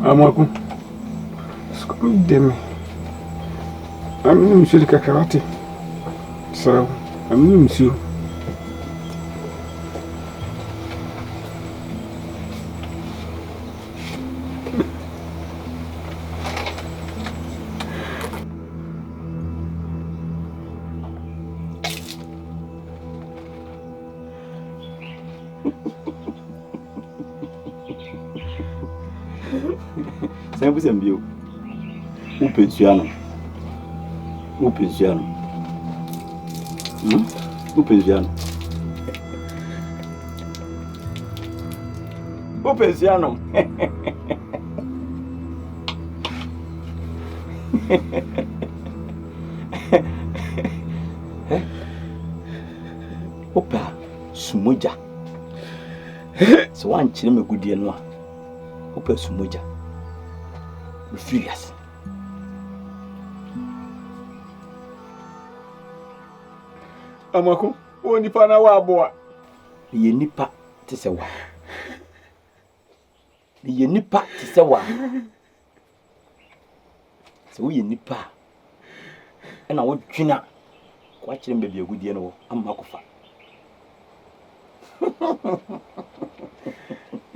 Amaku. Screw them. I'm Monsieur Kakarate. So, I'm Monsieur. Sempre se enviou o pensiano. O pensiano. O pensiano. O pensiano. Opa, sumoja. So one chile me good no. Opa sumoja. Furious. Amaku, o nipa na wa aboa. Ye nipa te se wa. Ye nipa te se wa. Se wo ye nipa. E na wo twina. Kwa kire mbebe agudie no amakofa.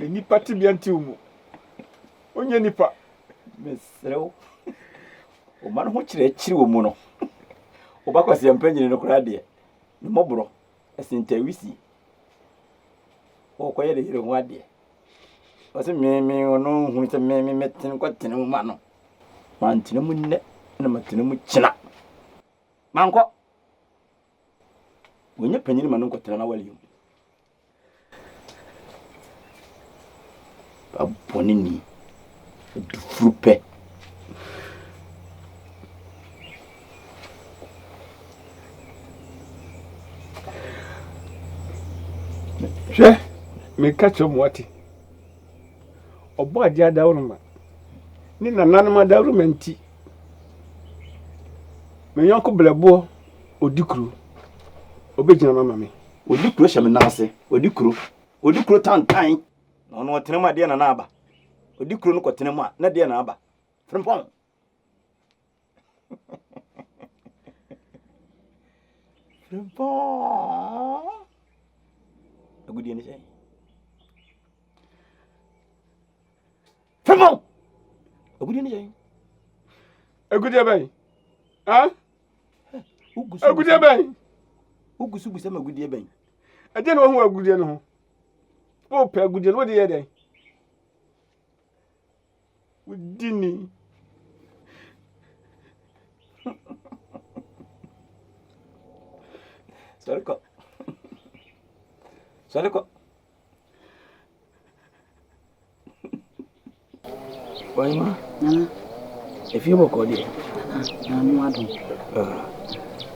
E nipa ti bia nti umu. Onye nipa. Mesreu. O man ho kire akiri wo mu no. O ba kwase empanyine no kura de. Ni mobro. Esinta wisi. O koye de hire ho ade. O se me ono hu se me metin kwatene mu ma no. Mantene mu nne na matene mu kina. Manko. Wonye panyine ma no kwatene na wale yum. Abonini. Du frupe. Hwe, me catch mwati. Obo adia dawruma. Ni nananuma dawruma nti. Me yonko blebo odikuru. Obejina mama me. Odikuru hye me nase. Odikuru tantan. Na ono tenema de na aba. Odikuru no kotenema na de na aba. Frimpon. Frimpon. Agudie ni sei. Frimpon. Agudie ni sei. Agudie ben. Ha? Agudie ben. Ugusu bu se magudie ben. Ade no ho agudie no ho. O pe agudie no de ye den. Udini. Sorry ko. Why ma? Nana. If you work all day. Nana adu.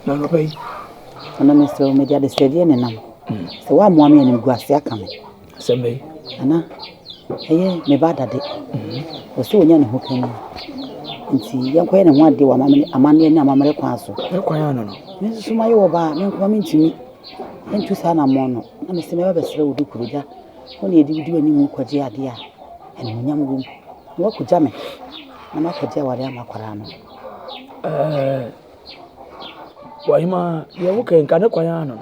Nana pay. Ana Mr. Media de steady ne nam. Se wa mo ame anim guase aka me. Sembe. Ana. Eye me ba dade. O so onya ne ho kan. Nti yankoye ne ho ade wa amane ne amamere kwa so. E kwa ya no. Me so ma ye wo ba me nko ma ntimi. Entu sa na mo no. Na me se me ba besere wo dukuruja. Ho ne edi ani mu kwaje ade a. Ene munyam gum. Wo kuja me. Na ma kwaje ware amakwara no. Wahima ye wo kan kan kwa ya no.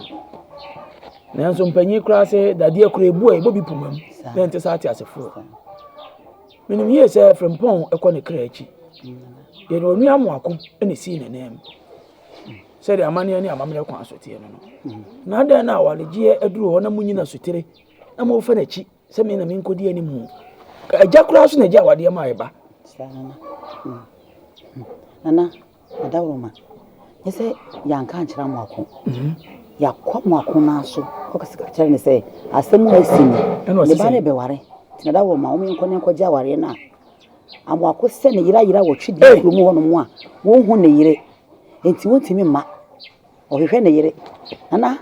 Na nso mpanyi kura se dade akura ebu a ebobi pumam. Na nte sa ati asefo. Minim ye se Frimpon ekọ ne kra achi. Ye no nu amoako ene si ne nem. Se de amane ani amamre kwa asote no. Na da na awalegie aduru ho na munyina sotere. Na mo fa na chi se me na me nkodi ani mu. Aja kura so na aja wade ma eba. Nana adawroma. Yese yanka anchira amoako. Yakwa amoako na so. Ko kasika kire ne se asemu asini. Le ba ne be ware. Tinada wo ma omi nko ne nko ja ware na amoako se ne yira wo twidi kuro mu hono mu a wo hu ne yire enti wontimi ma ohwehwe ne yire nana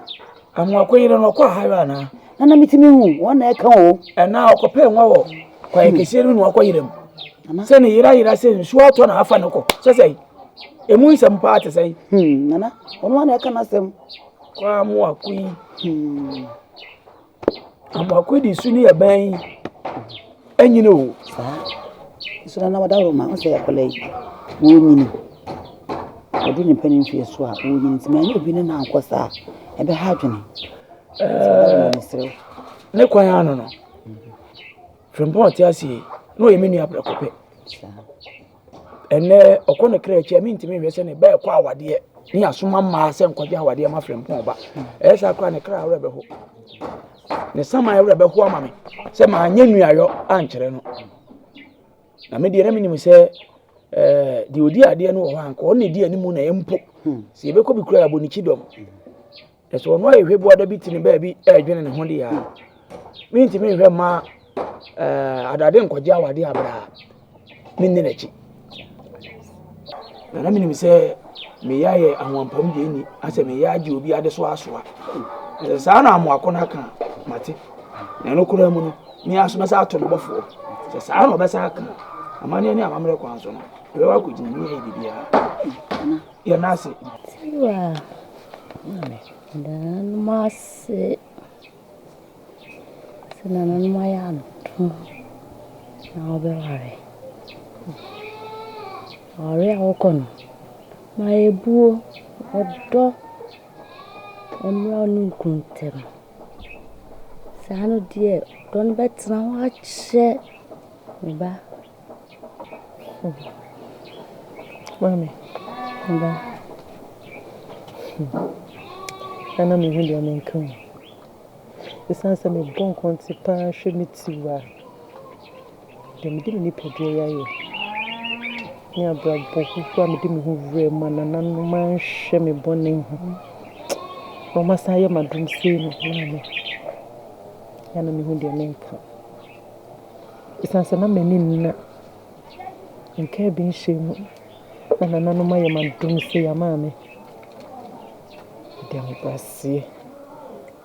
Amoako yire no kwa hawa na nana mitimi hu wona eka o na okope nwa wo kwa ekese no kwa yire mu se ne yira se nsu ato na afa ne ko se sei emu nsem pa ate sei nana wona na eka na sem kwa amoako yi amoako di su ni eban enyine o so na wada Roma o say yakolai wo nyini odu ni panin fie so a wo nyini ti me obi ne na ankosa ebe ha adwene ne kwan ano no Frimpong ti asi no ye menu abrakope ene okono kra echi ami ntimi hwese ne ba kwa awade ni asoma ma se nkwaje awade ma Frimpong ba esa kwa ne kra awre be ho ne sama awre be ho ama me se ma anya nuayo ankyere no na me de na minim se di odi ade no ho anka on ne di animu na empo se be ko bi kura aboni kidom eso no ayehwe boada bi tini ba bi adwene ne ho de ya mi ntimi hwe ma adade nkwaje awade abra minne nachi na minim se me yaye anwampam de ni ase me yaje obi ade so asoa sa na amoakona kan mate na no kura mu no me asoma sa ato no bofo se sa na obesa kan amane ni amamre kwan so no we wa kugina ni ya bibia ya nasi siwa mame dan mase senanan mayan na obeware ore awokon ma ebuo odo emra nu kuntem sanu die don betra wa che ba mami ba ana mi hindi amenkan esanse me bon konti pa hwemitiwa dem de ni pedre yaye ni abrabo kwa me de me hu vre manana no man hwe me bonen hu mama saye madum sei no mami ana mi hindi amenkan esanse na meni nna nke bi nhwemu manana no maye madum sei ya mami dem basie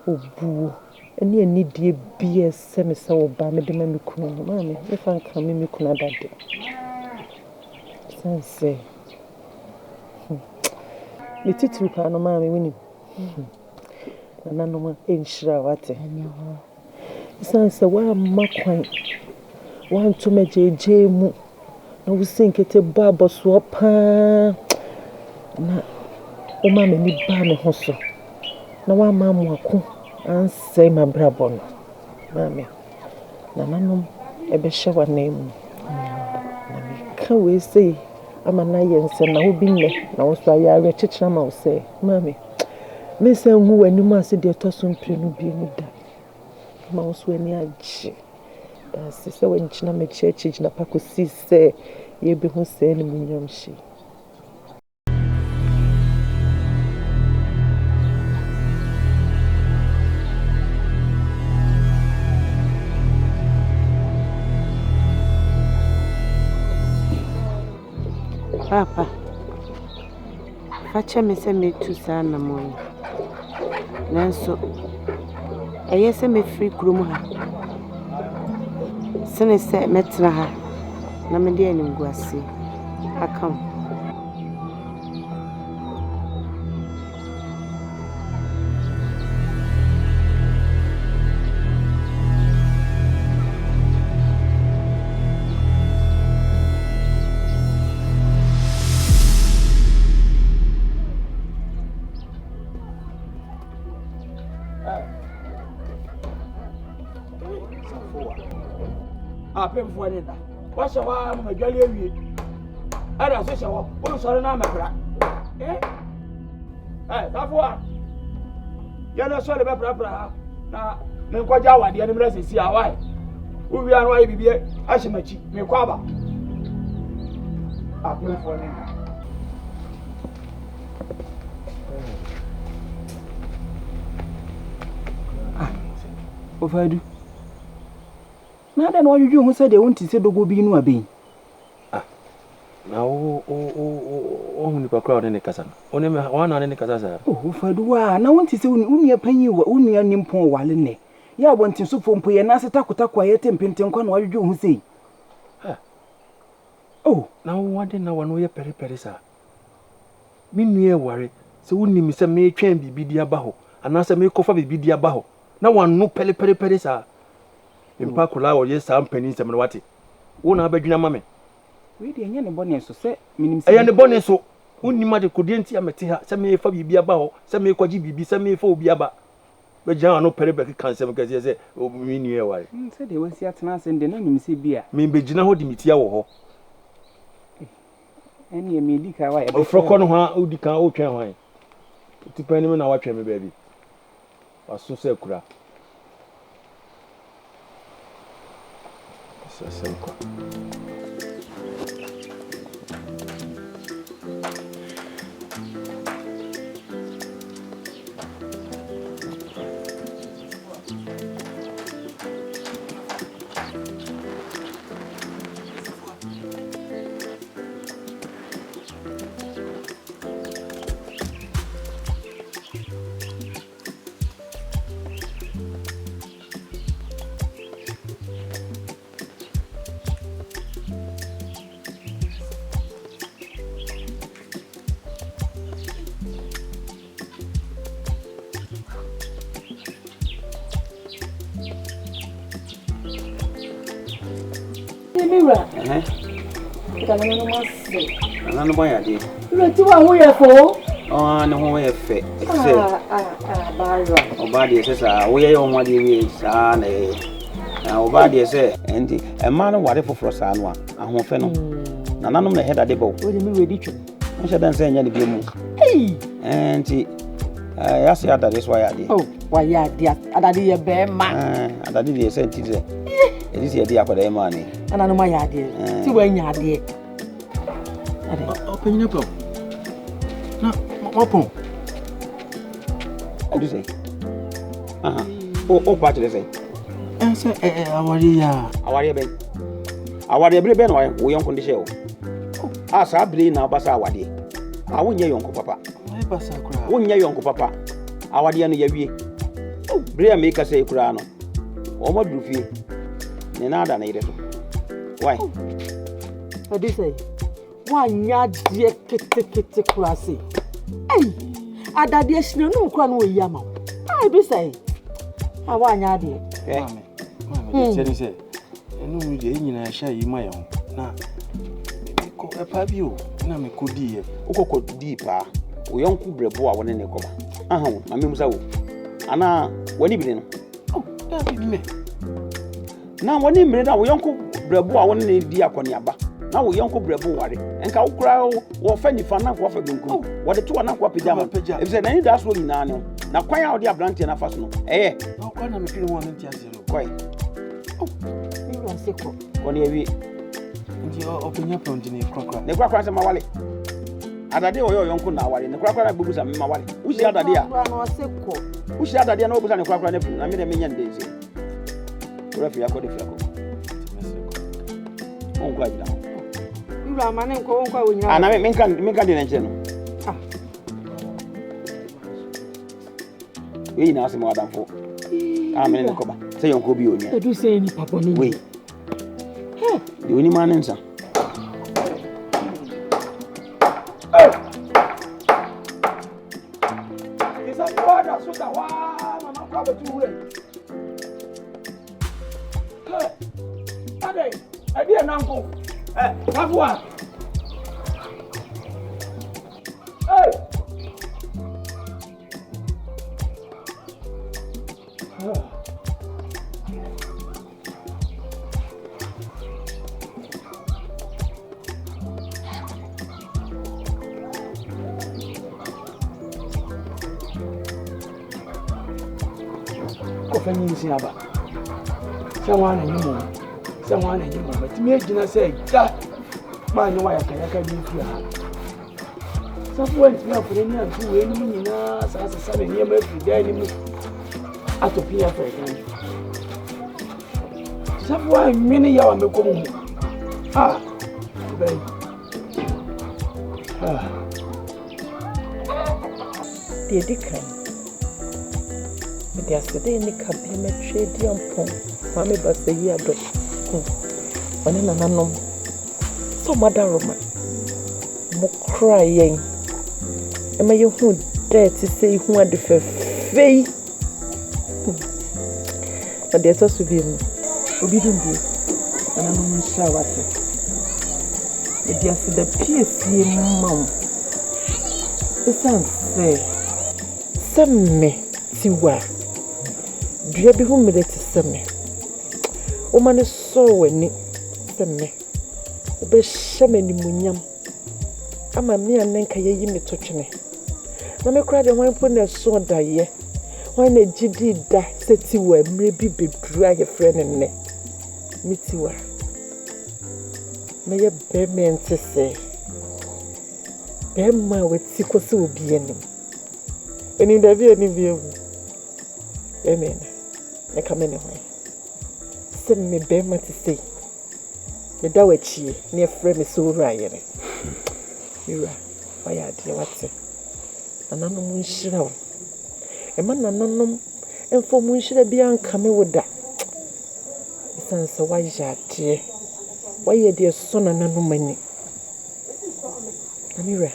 obu eni die bie se me se oba me de me kunu no mami me fan kan me kunu adade sense me titiri pa no mami wini na no ma enshira wate sense wa makwan wa ntuma jeje mu na wusinkete babo so pa na o mami ni ba me hoso na wa mamu ako ansay mabrabo no mami na nanom ebe hyewa na emu na me ka we say amana yense na ho binne na wo so ayare chichira ma wo say mami me say hu wani mu ase de to so mpre no bi ni da ma wo so ani age da se se wani china me chechi na pakosi se ye bi hu se ni munyam shi Papa, fache me se me tu sana mo. Nanso, eye se me free kurom ha. Sene se metra ha. Na me de anim guase. Akam. Pemfo ne da wa se wa ma dwale awie ara so se wo o sore na mekra tafo a ya na sore be pra na me nkwaja awade ne mra sesi awai wo wi anu ayi bibie ahyimachi me kwaba pemfo ne o fadu na da no adwudwu hu se de wonti se dogo bi nu aben na o hu ni pakra ne kasa no one me wana ne kasa sa o fadu wa na wonti se unia panyi wa unia nimpon wale ne ya bonti so pompo ye na se takota ye tempenten kwa na adwudwu hu se na wade na wano ye pere sa minue ware se wonni mi se me twen bibi dia ba ho ana se me kofa bibi dia ba ho na wano pere sa mpa kula wo ye sa mpani nsem no wate wo na abadwina ma me we de enye ne bone so se minim eye ne bone so wonni ma de kodie nti amete ha se me fa bibi aba ho se me kwaji bibi se me fa obi aba be jan no pere be kan se me kase se o mi ni e ware se de wasi atena ase de na nim se bia me be gina ho de mitia wo ho eni e me di ka wa e o froko no ha odi kan o twen hwan ti pani me na wa twen me baabi waso se kura se ko Mira. Kana no mase. Ana no boya de. Reti wa ho ye fo. Oh, na ho ye fe. Barra. Oba de se sa wo ye won wade wi sa na e. Na oba de se enti e ma no wade foforo sa no a ahofe no. Na nanom na heda de bo. O de mi wedi twem. Mo se dan se nya de bi mu. Hey. Enti ya se ada de so ya de. Oh, wa ya de adade ye be ma. Adade de se enti de. Edi se de akoda e ma ni. Ana no ma ya de. Ti wa nya de. Open up. Na, open. Edi se. Aha. O ba te se. Say awari ya. Awari be. Awari be no wo yonko ndi she o. Asa bile na ba sa awade. A wonye yonko papa. Why basa kura? Wonye yonko papa. Awade no ya wie. Bile me ka say kura no. O ma durufie. Ne na ada na ire so. Why? Edi say. Wa nya de kete kurase. Ei. Adade ehina no kura no yi ama. Ai bi say. A wa nya de. Mama, say say. Enu mi de nyina sha yi ma ye ho. Na ko epa bi o. Na me ko di ye. Ukoko di pa. O yonko brebo a woni ne ko ba. Aha wo, mame musa wo. Ana woni bi no. Oh, da bi me. Na woni mire na wo yonko brebo a woni ne di akoni aba. Na wo yonko brebo ware. Enka wo kura wo fa nifa na ko fa gunku. Wo de to na ko pejama. E say na ni da so nyina ne. Na kwan a wo di abrante na fa so no. Na kwan na me kiri won ntia zero. Kwai. Ni wa se ko. Koni ewi. Ndi openya pronti ni krokra. Ne krokra se mawale. Adade wo yonko na wale. Ne krokra na bubusa me mawale. Usi adade a. Na se ko. Usi adade na obusa ne krokra na fu. Na me de menya ndezi. Kura fi akode fi akode. On kwa jina. Ura mane nko on kwa wonya. Ana me kan de na nche no. We na asemo adamfo. Me ne ko ba. Se yonko bi onia. Edu se ni papa ni. We. Di oni mane nsa. Isa boda suka wa mama kwa betu we. Ade, ade nanko. Wafwa. Fanyi si aba. Sawa na nyimo. Sawa na nyimo. Matimi ejina se ja. Ma nyi wa yakayaka bi fi ha. Safu enti na fure ni antu we ni nyina sasa na ni ma fi dai ni mu. Atopi ya fa kan. Safu wa mini ya wa me ko mu. Bai. Die dikran. Dia sede ni kabine trade yampon mame basa yi ado one na nanom so madaroma mo cry yen e ma ye hu det say hu ade fefei but dia so bi mu obi dum bi ana no nhyira wate ebi ase da piesie mma esan se me tiwa dua bi hu mede te se me o ma ne so wani se me o be hyema ni munyam ama me anenka yeyi me totwene na me kura de hwan po na so daye hwan na gidi da se tiwa mre bi bedru aye frɛ ne ne me tiwa me ye be me ntese be ma wati ko se obi anim eni da bi ani bi ewu amen na kamene hwan se me be ma te sei me da wachi ne frɛ me so wura yere Ira, why dear what's Ananom nhyira wo. Ema nananom enfo mu nhyira bi ankame wo da. Isanse wayade. Waye de so nananom ani. Amira.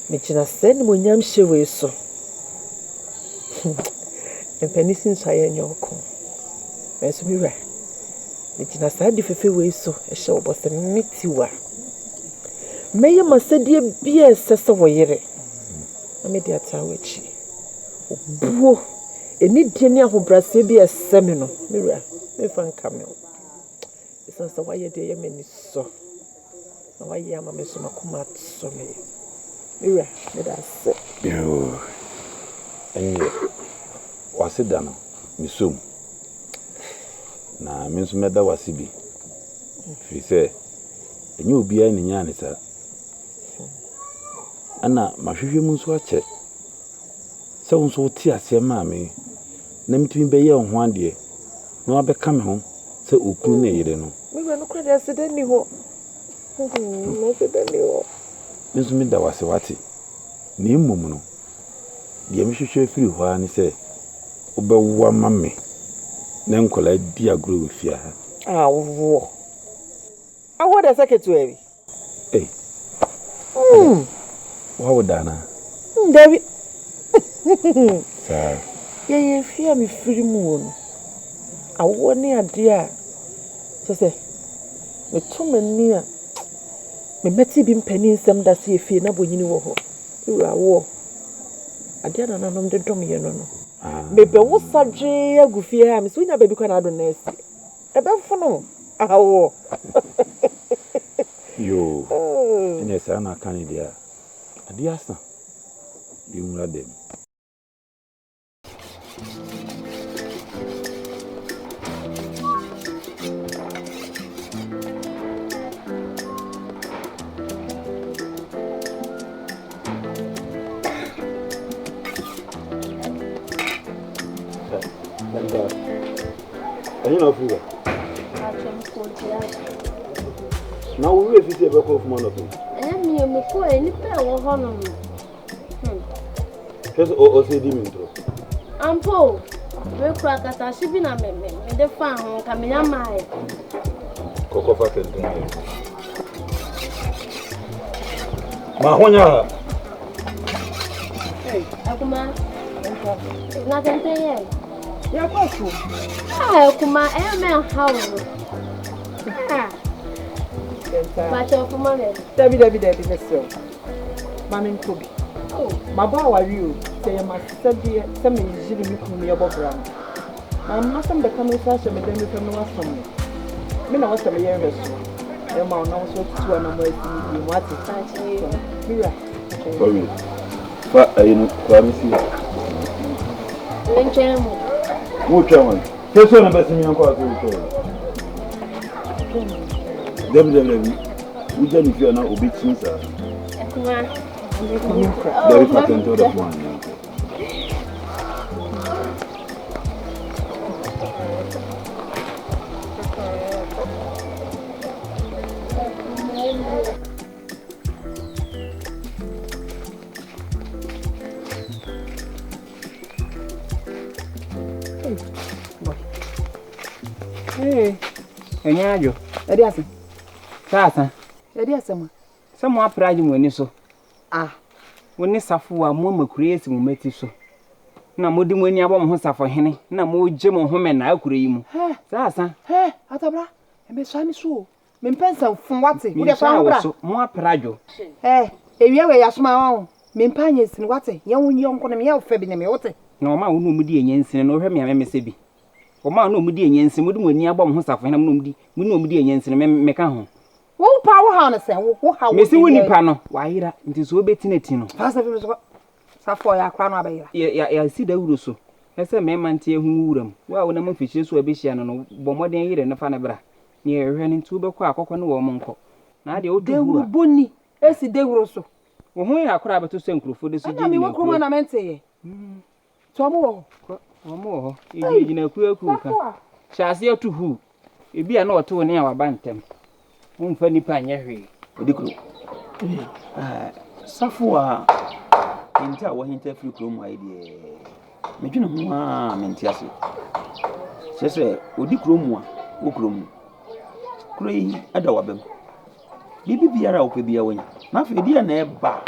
Me gina sen mo nyam hyewe so. Empani sinso aye nyoko. Meso mira. Me gina sa di fefe we so ehye wo bose metiwa. Meye masedie bia sese wo yere. Amedi atawechi. Obuo eni die ni ahobrase bia seme no. Mira, me fan kamel. Isanse waye de ye meni so. Na waye ama me so makoma so me. Mira, me da se. Yo. Enye. Wasida no, misom. Na me nso meda wasibi. Fi se enye obi a ni nya ne sa. Ana mahwehwe mu nso ache. Se wonso ti ase ma me. Na mitimi be ye ho ade. Na wabeka me ho se okunu na yire no. Mira no kwade ase de ni ho. No se de ni ho. Nso me da wase wate. Na emom no. De me hwehwe firi ho ani se obewa ma me. Na nkola di agro we fia ha. Awo. Awo da secretary. Eh. Wow, Dana. David. Sir. Yeah, fear me free moon. I want near dear. So say, me too many. Me meti been penny some that see fear na boy you ho. You are war. I did not know the drum you know. Baby, what's such a good fear? Miss Winna baby can I don't know. About for no. Awo. Yo. Yes, I'm not Canada. Adiasa. You mula dem. You know food. Now we will visit a back of monotone. Me mko eni pe wo hono no. Just o se di minto. Ampo. We kura kata shi bi na me de fa ho ka me nya mai. Koko fa tente. Ma honya. Hey, akuma. Na tente ye. Ya kwasu. Akuma me hawo. But of money. David, Mr. Mammy Toby. Oh, my bow are you? Say, I must study some is me above ground. I must have become a fashion with them from the last summer. Men are some years. The amount now so to an American. What is that? For me. But I know, promise you. Which one? Just one of us in your quarter. We don't feel now obey sir. There is nothing to the one. Hey, enyajo. Adiasa. Sasa. Adiasa ma. Samo apraje mo ni so. Ah. Woni safo wa mo makure esi mo mati so. na modi mo ani abom ho safo hene na mo gye mo ho me na akure yi mu sasa atabra ebe so ami so me mpensa fun wate wo de fa ho so mo aprajo ewie we yasoma won me mpanye sin wate ye won yonko na me ye ofa bi na me wote na o ma wo no mudi enyensin na o hwe me amemese bi o ma no mudi enyensin modi mo ani abom ho safo hene mo no mudi enyensin me ka ho wo pa wo ha na se wo ha wo me si wo nipa no wa yira nti so obetinati no fasa fi so safo ya kra no abayira ya si da wuro so ese me mante hu wuram wa wo na mo fichire so abehia no bo moden yire ne fa na bra ne ehwe ne ntu be kọ akọkọ ne wo mo nko na de o du wuro boni esi de wuro so wo hu ya akra beto so nkrofo de so ji ni wo na mente ye to mo ho eji na ku ka chase atu hu ebi a na oto ne ya wa bantem mo mfa nipa anya hwe odikro safo a inta wo hinta free krom ai de medwene ho a mente ase sese odikro mu a wo krom kro yi ada wabem bibi biara wo pe bia wanya na fa dia na eba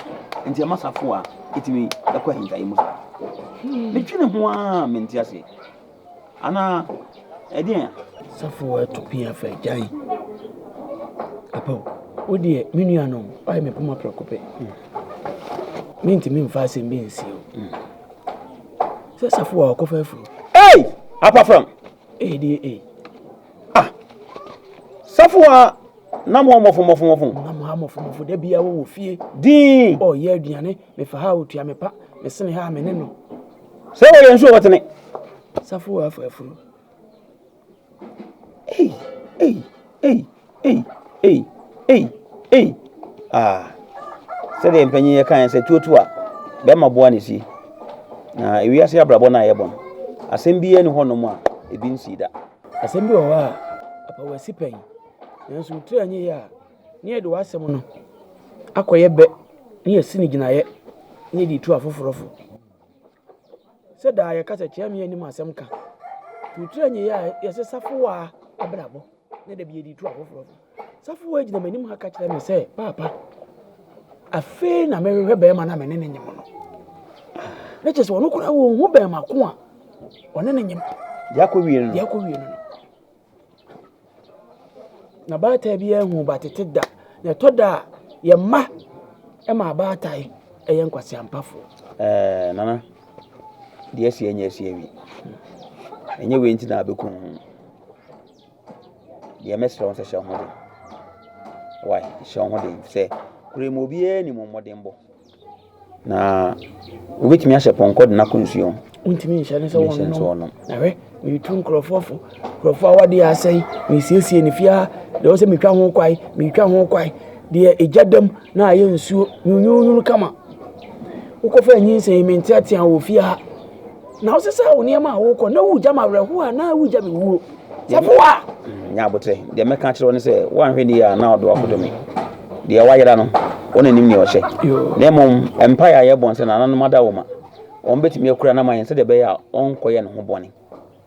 nti amasafo a etimi akwa hinta yi mu medwene ho a mente ase ana edien safo to pia fa jai apo odi minu anom ai me poma preocupe minti min fa se mbensi o se safo a kofa afuru apa from di safo a na mo mofo na mo mofo da bia wo fie din ye aduane me fa ha otua me pa me sene ha me ne no se wo ye nso wotene safo a afa afuru se de mpanyin ye kan se tuotu a be ma boa ne si na ewi ase abrabo na ye bon asem bi ye ne hono mu a ebi nsi da asem bi wo a apa wasi pen nanso utu anye ya ne ye de wasem no akoye be ne ye sini ginaye ne di tu afoforofo se da ye kasa chia me anim asem ka utu anye ya ye se safo a abrabo ne de bi di tu afoforofo safo a gina manim ha ka kire me se papa afe na mehwe be ma na me ne nyem no na chese wono kura wo hu be ma ko a one ne nyem yakowie no na bata bi ehu batete da na toda ye ma e ma bata e ye nkwase ampafo nana de esi enye esi ewi enye we nti na abekun de mesra won se hye ho de why hye ho de se kure mo bia ni mo modembo na obetimi ahye ponko de na konsuo untimi nhye ne se won na we mi tu nkrofofo awade asai mi siesie ne fia de wo se mi twa ho kwai de ejadam na aye nsuo nyunyunu kama ukofa nyinse mi ntiatia wo fia na wo se sa wo ne ma wo ko na wo jama reho a na wo jama wuo safoa nya bote de meka kire woni se wan hwe ni ya na odo akodomi de wayera no wona nim ne o hye na mom empire ye bon se na nanu mada wo ma on betimi akura na mayen se de be ya on koye ne ho bone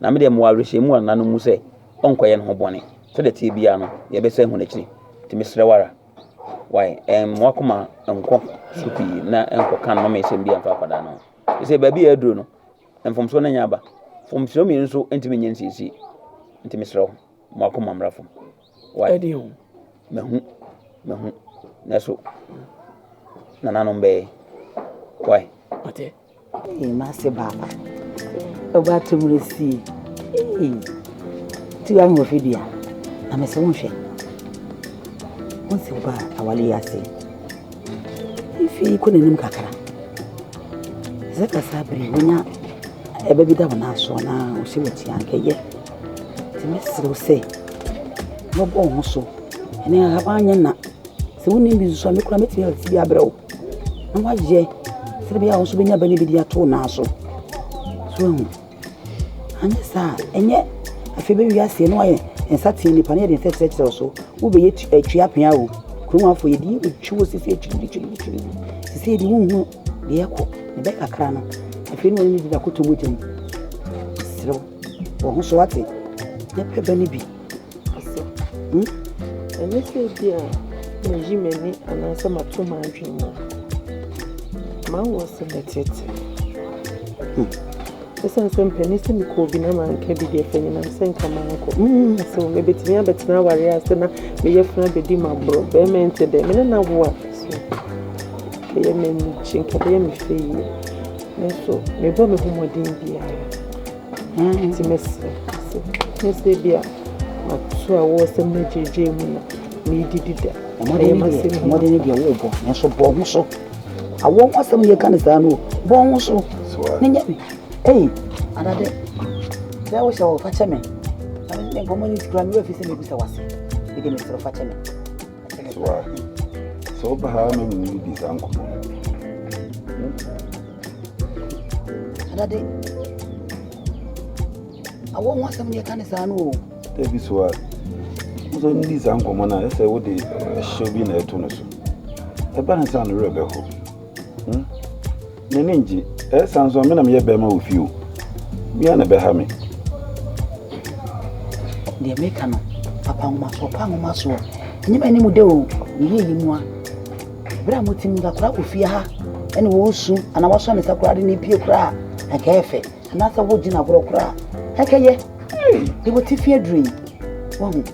na me de mo awrehye mu nanu mu se on koye ne ho bone se de tie bia no ye be se hu na kiri ti misre wara why mo akoma enko supi na enko kan no me se bia fa kwada no se ba bia aduro no enfomso na nya ba fomso mi nso entimi nyen sisi ntimi misre mo akoma mrafo why edio mehu naso nananom be why ate mase baba oba tumresi ti an wo fidia na me se wonhwe wonse oba awale yase ifi ko nanim kakara zaka sabri wonya ebe bi da na so na o se wati ankeye ti mesro se no bo ho so ene abanya na se woni bi so me kura metimi ati bi abrao na waje se bi a wo so benya bani bi dia to na so so hu anya sa enye afi be wi ase no aye ensati ni pa na de tete so wo be yetu atwa pia wo kuma afo ye di etwo sisi etwiri sisi di hu de yakọ ne be kakra no afi no ni da koto mo jeni siro wo ho so wate ne pe bani bi ene se dia me jimeni anasa matuma adwimo ma wo se betete Esan so mpani se me ko bi na man ka bi de fanyi na se nka man ko. So me betimi abetena ware ase na me yefuna bedi mabro. Be me ente de me na wo a. So ke me ni chinka be me fe yi. So me bo me homodin bia. Ti mesi. Nese bia ma so a wo se me jeje mu na me didida. Omodin bia wo bo. Nso bo ho so. Awo kwasem ye kan sa no. Bo ho so. Ninya bi. Hey, another. There was our fatchame. I mean, community crime, you have to be so. Begin to fatchame. So, Bahama need this uncle. Another. I won't want some near Canisano. There is what. So, in this uncle, when I say what they should be in a tonus. A balance on the rebel. Ninji, sounds like I'm here with you. Be on a behami. The American, upon my soul. You may know, you hear him one. Bramutin the crowd with fear, and Wosu, and I was on a crowd in a pure cry, a cafe, and that's a wood in a broke cry. Heke, they were fear dream. One,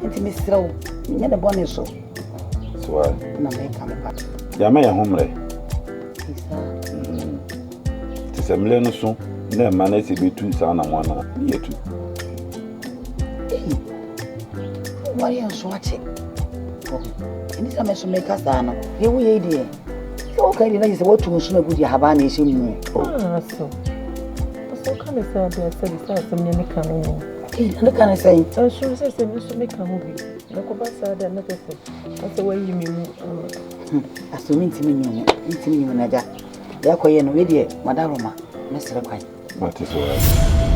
and Miss Row, you never bonnet so. So I may come back. Yamay homely. A million so, no manage to be 2 son and 1 year 2. Why are you so watching? And this is make us down. Here we are, dear. Okay, is what to soon good you have an issue. So can I say, I said, it's some young canon. Look, can I say, I'm sure it's a make a movie. Look about that, another thing. That's the way you mean. Assuming to me, Naja. Therefore, you know, Madame Roma, Mr. Quine. What is all right?